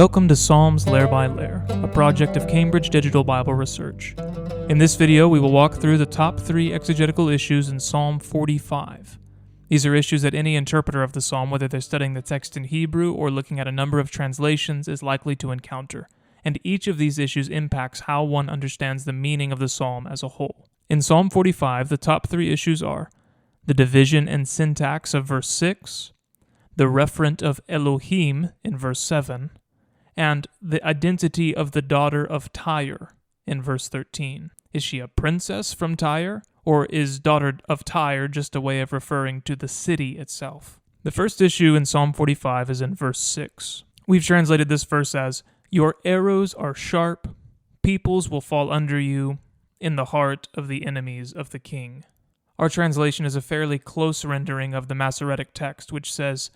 Welcome to Psalms Layer by Layer, a project of Cambridge Digital Bible Research. In this video, we will walk through the top 3 exegetical issues in Psalm 45. These are issues that any interpreter of the psalm, whether they're studying the text in Hebrew or looking at a number of translations, is likely to encounter, and each of these issues impacts how one understands the meaning of the psalm as a whole. In Psalm 45, the top 3 issues are the division and syntax of verse 6, the referent of Elohim in verse 7, and the identity of the daughter of Tyre in verse 13. Is she a princess from Tyre, or is daughter of Tyre just a way of referring to the city itself? The first issue in Psalm 45 is in verse 6. We've translated this verse as, "Your arrows are sharp, peoples will fall under you, in the heart of the enemies of the king." Our translation is a fairly close rendering of the Masoretic text, which says,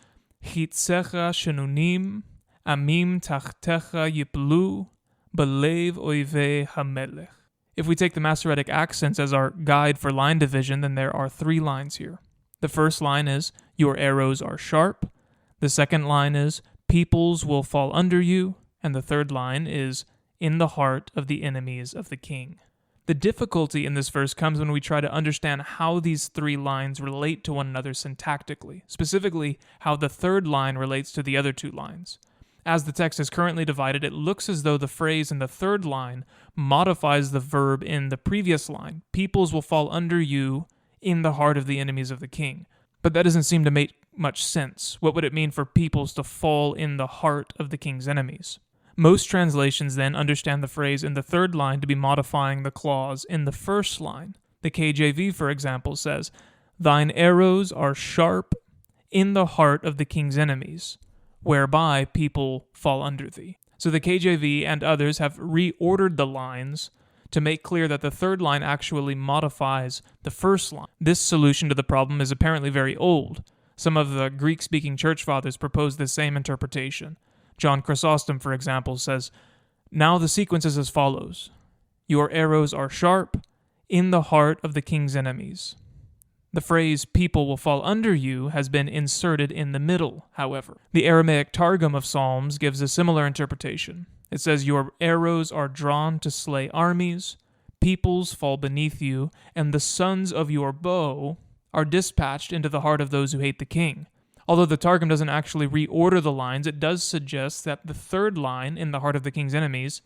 "Chitzecha shenunim, Amim tachtecha yiplu, belev oivei hamelech." If we take the Masoretic accents as our guide for line division, then there are 3 lines here. The first line is, "Your arrows are sharp." The second line is, "Peoples will fall under you." And the third line is, "In the heart of the enemies of the king." The difficulty in this verse comes when we try to understand how these 3 lines relate to one another syntactically, specifically how the third line relates to the other 2 lines. As the text is currently divided, it looks as though the phrase in the third line modifies the verb in the previous line. Peoples will fall under you in the heart of the enemies of the king. But that doesn't seem to make much sense. What would it mean for peoples to fall in the heart of the king's enemies? Most translations then understand the phrase in the third line to be modifying the clause in the first line. The KJV, for example, says, "Thine arrows are sharp in the heart of the king's enemies, whereby people fall under thee." So the KJV and others have reordered the lines to make clear that the third line actually modifies the first line. This solution to the problem is apparently very old. Some of the Greek-speaking church fathers propose the same interpretation. John Chrysostom, for example, says, "Now the sequence is as follows. Your arrows are sharp in the heart of the king's enemies." The phrase, "people will fall under you," has been inserted in the middle, however. The Aramaic Targum of Psalms gives a similar interpretation. It says, "Your arrows are drawn to slay armies, peoples fall beneath you, and the sons of your bow are dispatched into the heart of those who hate the king." Although the Targum doesn't actually reorder the lines, it does suggest that the third line, "in the heart of the king's enemies,"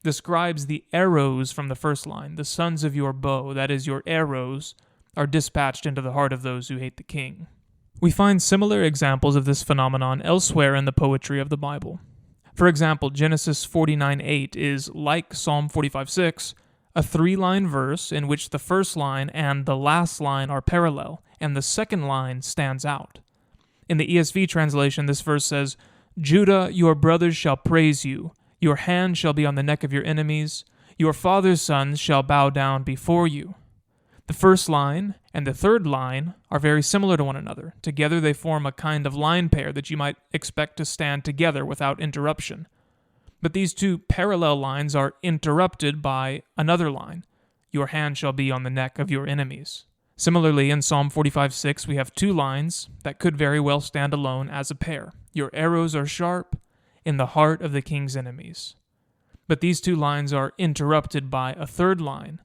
describes the arrows from the first line. The sons of your bow, that is, your arrows, are dispatched into the heart of those who hate the king. We find similar examples of this phenomenon elsewhere in the poetry of the Bible. For example, Genesis 49:8 is, like Psalm 45:6, a 3-line verse in which the first line and the last line are parallel, and the second line stands out. In the ESV translation, this verse says, "Judah, your brothers shall praise you. Your hand shall be on the neck of your enemies. Your father's sons shall bow down before you." The first line and the third line are very similar to one another. Together they form a kind of line pair that you might expect to stand together without interruption. But these 2 parallel lines are interrupted by another line. "Your hand shall be on the neck of your enemies." Similarly, in Psalm 45:6, we have 2 lines that could very well stand alone as a pair. "Your arrows are sharp in the heart of the king's enemies." But these 2 lines are interrupted by a third line,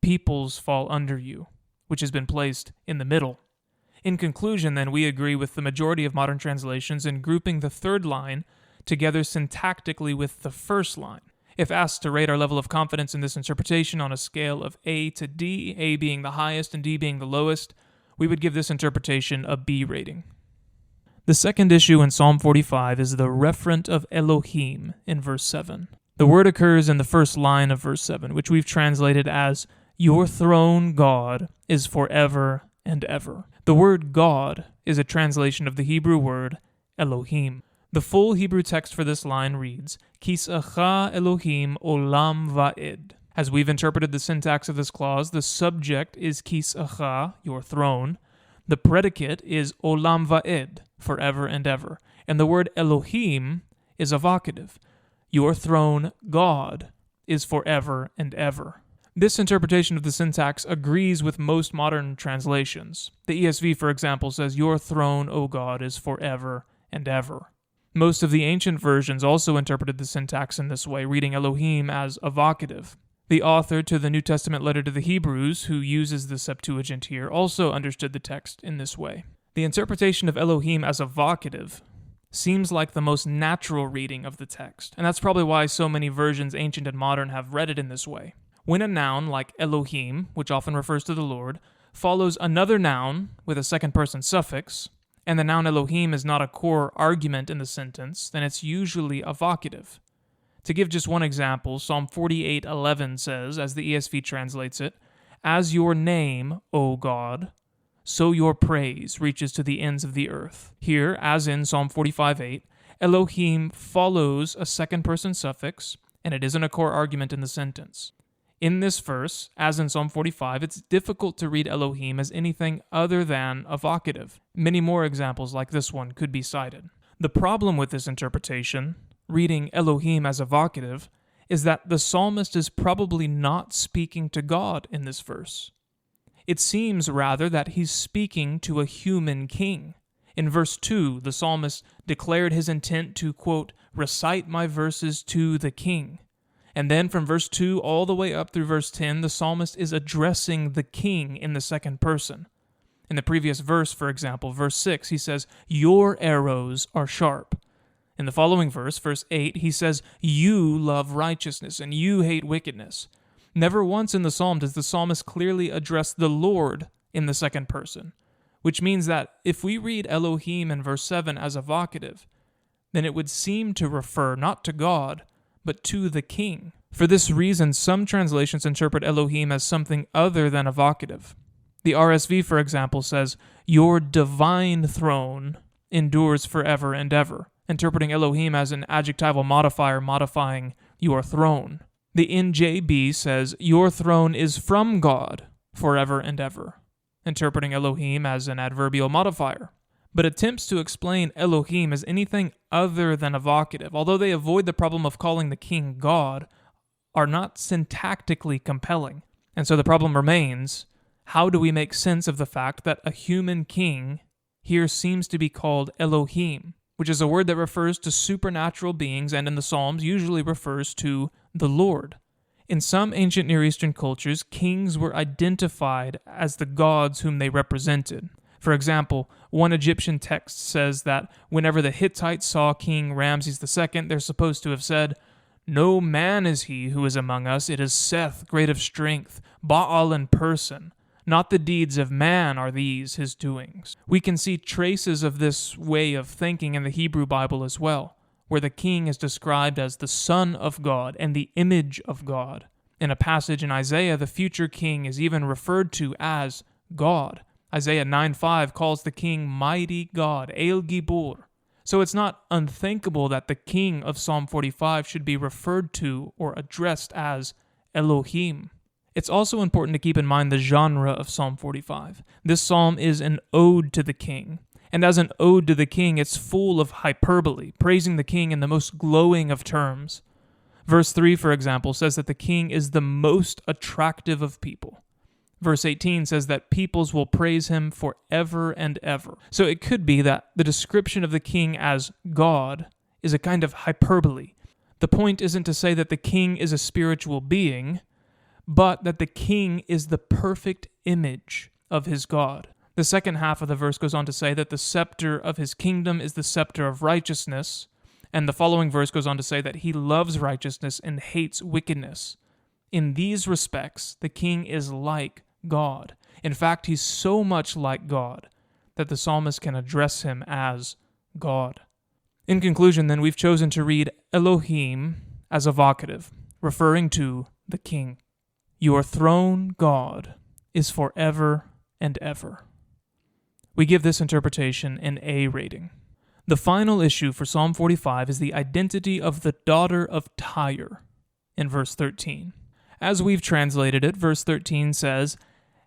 "Peoples fall under you," which has been placed in the middle. In conclusion, then, we agree with the majority of modern translations in grouping the third line together syntactically with the first line. If asked to rate our level of confidence in this interpretation on a scale of A to D, A being the highest and D being the lowest, we would give this interpretation a B rating. The second issue in Psalm 45 is the referent of Elohim in verse 7. The word occurs in the first line of verse 7, which we've translated as, "Your throne, God, is forever and ever." The word God is a translation of the Hebrew word Elohim. The full Hebrew text for this line reads, "Kis'acha Elohim olam va'ed." As we've interpreted the syntax of this clause, the subject is Kis'acha, your throne. The predicate is olam va'ed, forever and ever. And the word Elohim is a vocative. Your throne, God, is forever and ever. This interpretation of the syntax agrees with most modern translations. The ESV, for example, says, "Your throne, O God, is forever and ever." Most of the ancient versions also interpreted the syntax in this way, reading Elohim as evocative. The author to the New Testament letter to the Hebrews, who uses the Septuagint here, also understood the text in this way. The interpretation of Elohim as evocative seems like the most natural reading of the text, and that's probably why so many versions, ancient and modern, have read it in this way. When a noun like Elohim, which often refers to the Lord, follows another noun with a second-person suffix, and the noun Elohim is not a core argument in the sentence, then it's usually evocative. To give just one example, Psalm 48:11 says, as the ESV translates it, "As your name, O God, so your praise reaches to the ends of the earth." Here, as in Psalm 45:8, Elohim follows a second-person suffix, and it isn't a core argument in the sentence. In this verse, as in Psalm 45, it's difficult to read Elohim as anything other than evocative. Many more examples like this one could be cited. The problem with this interpretation, reading Elohim as evocative, is that the psalmist is probably not speaking to God in this verse. It seems rather that he's speaking to a human king. In verse 2, the psalmist declared his intent to, quote, "recite my verses to the king." And then from verse 2 all the way up through verse 10, the psalmist is addressing the king in the second person. In the previous verse, for example, verse 6, he says, "Your arrows are sharp." In the following verse, verse 8, he says, "You love righteousness and you hate wickedness." Never once in the psalm does the psalmist clearly address the Lord in the second person, which means that if we read Elohim in verse 7 as evocative, then it would seem to refer not to God, but to the king. For this reason, some translations interpret Elohim as something other than evocative. The RSV, for example, says, "Your divine throne endures forever and ever," interpreting Elohim as an adjectival modifier modifying your throne. The NJB says, "Your throne is from God forever and ever," interpreting Elohim as an adverbial modifier. But attempts to explain Elohim as anything other than evocative, although they avoid the problem of calling the king God, are not syntactically compelling. And so the problem remains, how do we make sense of the fact that a human king here seems to be called Elohim, which is a word that refers to supernatural beings and in the Psalms usually refers to the Lord. In some ancient Near Eastern cultures, kings were identified as the gods whom they represented. For example, one Egyptian text says that whenever the Hittites saw King Ramses II, they're supposed to have said, "No man is he who is among us, it is Seth, great of strength, Baal in person. Not the deeds of man are these his doings." We can see traces of this way of thinking in the Hebrew Bible as well, where the king is described as the Son of God and the image of God. In a passage in Isaiah, the future king is even referred to as God. Isaiah 9:5 calls the king Mighty God, El Gibor. So it's not unthinkable that the king of Psalm 45 should be referred to or addressed as Elohim. It's also important to keep in mind the genre of Psalm 45. This psalm is an ode to the king. And as an ode to the king, it's full of hyperbole, praising the king in the most glowing of terms. Verse 3, for example, says that the king is the most attractive of people. Verse 18 says that peoples will praise him forever and ever. So it could be that the description of the king as God is a kind of hyperbole. The point isn't to say that the king is a spiritual being, but that the king is the perfect image of his God. The second half of the verse goes on to say that the scepter of his kingdom is the scepter of righteousness, and the following verse goes on to say that he loves righteousness and hates wickedness. In these respects, the king is like God. In fact, he's so much like God that the psalmist can address him as God. In conclusion, then, we've chosen to read Elohim as evocative, referring to the king. Your throne, God, is forever and ever. We give this interpretation an A rating. The final issue for Psalm 45 is the identity of the daughter of Tyre in verse 13. As we've translated it, verse 13 says,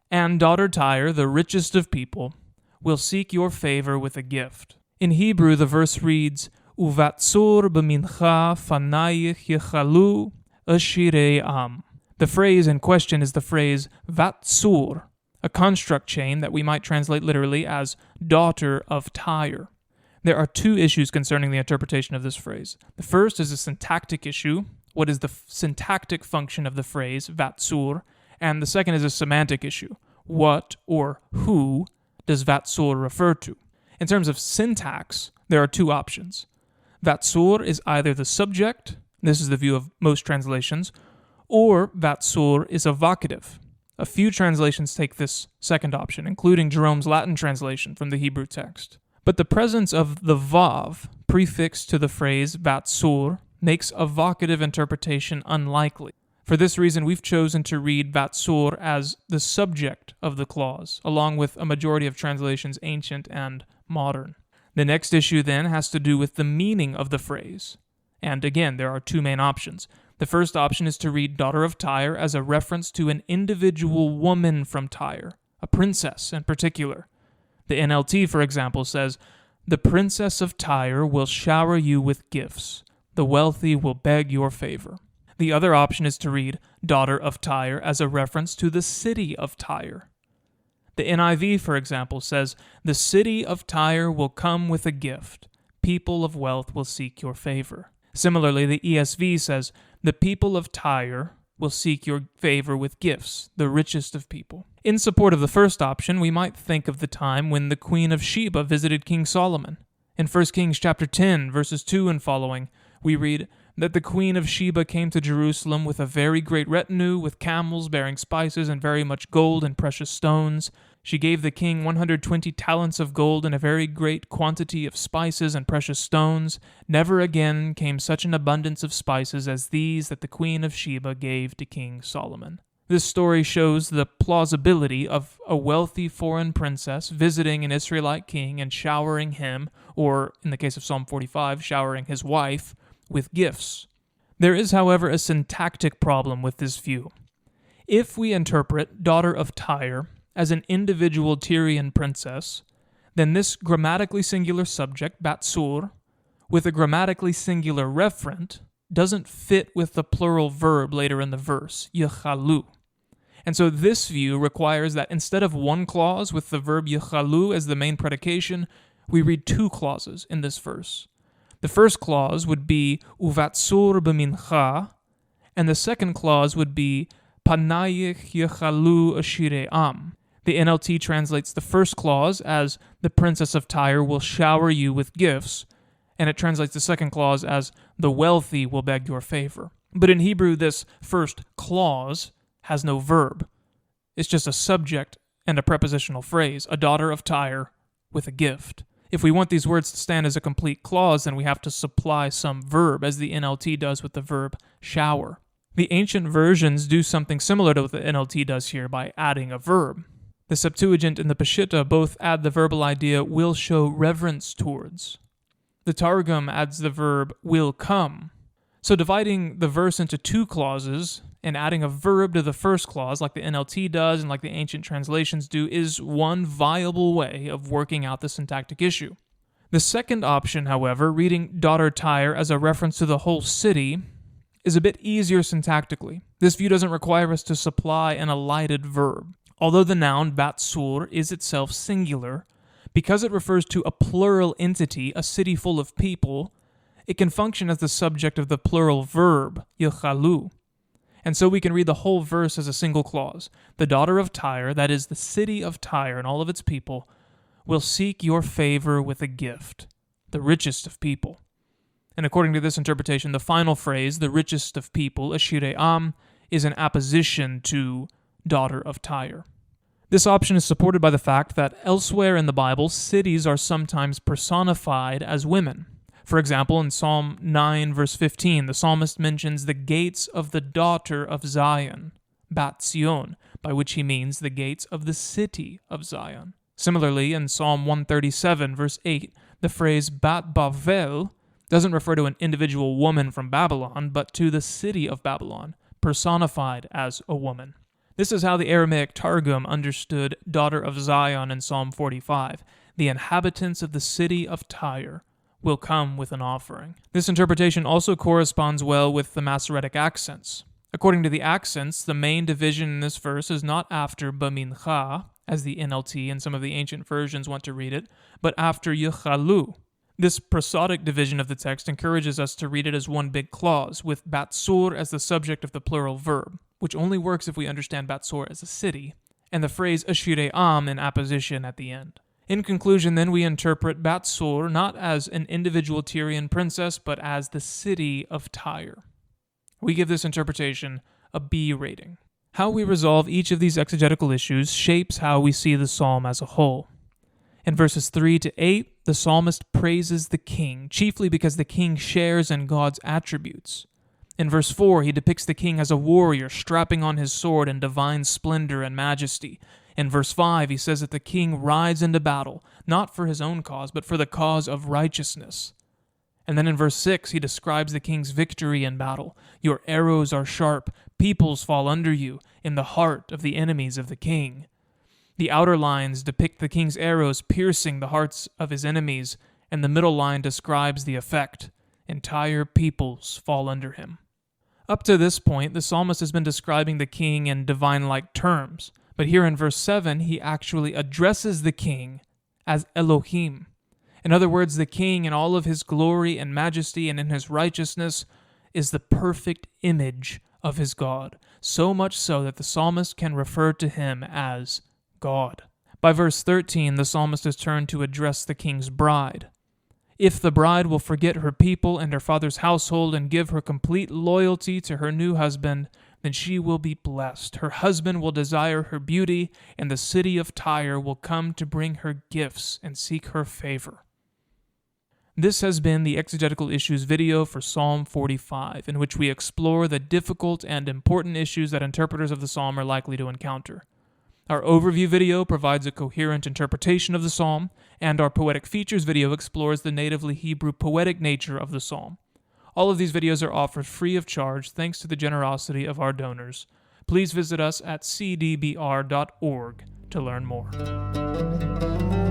"And daughter Tyre, the richest of people, will seek your favor with a gift." In Hebrew, the verse reads, "Uvatsur b'mincha fanayich yechalu ashirei am." The phrase in question is the phrase vatsur, a construct chain that we might translate literally as daughter of Tyre. There are two issues concerning the interpretation of this phrase. The first is a syntactic issue. What is the syntactic function of the phrase vatsur? And the second is a semantic issue. What or who does vatsur refer to? In terms of syntax, there are two options. Vatsur is either the subject, this is the view of most translations, or vatsur is a vocative. A few translations take this second option, including Jerome's Latin translation from the Hebrew text. But the presence of the vav, prefixed to the phrase vatsur, makes a vocative interpretation unlikely. For this reason, we've chosen to read vatsur as the subject of the clause, along with a majority of translations ancient and modern. The next issue then has to do with the meaning of the phrase. And again, there are two main options. The first option is to read daughter of Tyre as a reference to an individual woman from Tyre, a princess in particular. The NLT, for example, says, "The princess of Tyre will shower you with gifts. The wealthy will beg your favor." The other option is to read daughter of Tyre as a reference to the city of Tyre. The NIV, for example, says, "The city of Tyre will come with a gift. People of wealth will seek your favor." Similarly, the ESV says, "The people of Tyre will seek your favor with gifts, the richest of people." In support of the first option, we might think of the time when the Queen of Sheba visited King Solomon. In 1 Kings chapter 10, verses 2 and following, we read that the Queen of Sheba came to Jerusalem with a very great retinue, with camels bearing spices and very much gold and precious stones. She gave the king 120 talents of gold and a very great quantity of spices and precious stones. Never again came such an abundance of spices as these that the Queen of Sheba gave to King Solomon. This story shows the plausibility of a wealthy foreign princess visiting an Israelite king and showering him, or in the case of Psalm 45, showering his wife, with gifts. There is, however, a syntactic problem with this view. If we interpret daughter of Tyre as an individual Tyrian princess, then this grammatically singular subject, batsur, with a grammatically singular referent, doesn't fit with the plural verb later in the verse, yechalu. And so this view requires that instead of one clause with the verb yechalu as the main predication, we read two clauses in this verse. The first clause would be uvatsur b'mincha, and the second clause would be panayich yechalu ashire'am. The NLT translates the first clause as the princess of Tyre will shower you with gifts, and it translates the second clause as the wealthy will beg your favor. But in Hebrew, this first clause has no verb. It's just a subject and a prepositional phrase, a daughter of Tyre with a gift. If we want these words to stand as a complete clause, then we have to supply some verb, as the NLT does with the verb shower. The ancient versions do something similar to what the NLT does here by adding a verb. The Septuagint and the Peshitta both add the verbal idea will show reverence towards. The Targum adds the verb will come. So dividing the verse into two clauses and adding a verb to the first clause, like the NLT does and like the ancient translations do, is one viable way of working out the syntactic issue. The second option, however, reading daughter Tyre as a reference to the whole city, is a bit easier syntactically. This view doesn't require us to supply an elided verb. Although the noun batsur is itself singular, because it refers to a plural entity, a city full of people, it can function as the subject of the plural verb, yechalu. And so we can read the whole verse as a single clause. The daughter of Tyre, that is the city of Tyre and all of its people, will seek your favor with a gift, the richest of people. And according to this interpretation, the final phrase, the richest of people, ashire'am, is an apposition to daughter of Tyre. This option is supported by the fact that elsewhere in the Bible, cities are sometimes personified as women. For example, in Psalm 9, verse 15, the psalmist mentions the gates of the daughter of Zion, Bat Zion, by which he means the gates of the city of Zion. Similarly, in Psalm 137, verse 8, the phrase Bat Bavel doesn't refer to an individual woman from Babylon, but to the city of Babylon, personified as a woman. This is how the Aramaic Targum understood daughter of Zion in Psalm 45. The inhabitants of the city of Tyre will come with an offering. This interpretation also corresponds well with the Masoretic accents. According to the accents, the main division in this verse is not after b'mincha, as the NLT and some of the ancient versions want to read it, but after yechalu. This prosodic division of the text encourages us to read it as one big clause, with Batsur as the subject of the plural verb, which only works if we understand Batsur as a city, and the phrase Ashire Am in apposition at the end. In conclusion, then, we interpret Batsur not as an individual Tyrian princess, but as the city of Tyre. We give this interpretation a B rating. How we resolve each of these exegetical issues shapes how we see the psalm as a whole. In verses 3 to 8, the psalmist praises the king, chiefly because the king shares in God's attributes. In verse 4, he depicts the king as a warrior strapping on his sword in divine splendor and majesty. In verse 5, he says that the king rides into battle, not for his own cause, but for the cause of righteousness. And then in verse 6, he describes the king's victory in battle. Your arrows are sharp, peoples fall under you, in the heart of the enemies of the king. The outer lines depict the king's arrows piercing the hearts of his enemies, and the middle line describes the effect. Entire peoples fall under him. Up to this point, the psalmist has been describing the king in divine-like terms, but here in verse 7, he actually addresses the king as Elohim. In other words, the king in all of his glory and majesty and in his righteousness is the perfect image of his God, so much so that the psalmist can refer to him as God. By verse 13, the psalmist has turned to address the king's bride. If the bride will forget her people and her father's household and give her complete loyalty to her new husband, then she will be blessed. Her husband will desire her beauty, and the city of Tyre will come to bring her gifts and seek her favor. This has been the Exegetical Issues video for Psalm 45, in which we explore the difficult and important issues that interpreters of the psalm are likely to encounter. Our overview video provides a coherent interpretation of the psalm, and our Poetic Features video explores the natively Hebrew poetic nature of the psalm. All of these videos are offered free of charge thanks to the generosity of our donors. Please visit us at cdbr.org to learn more.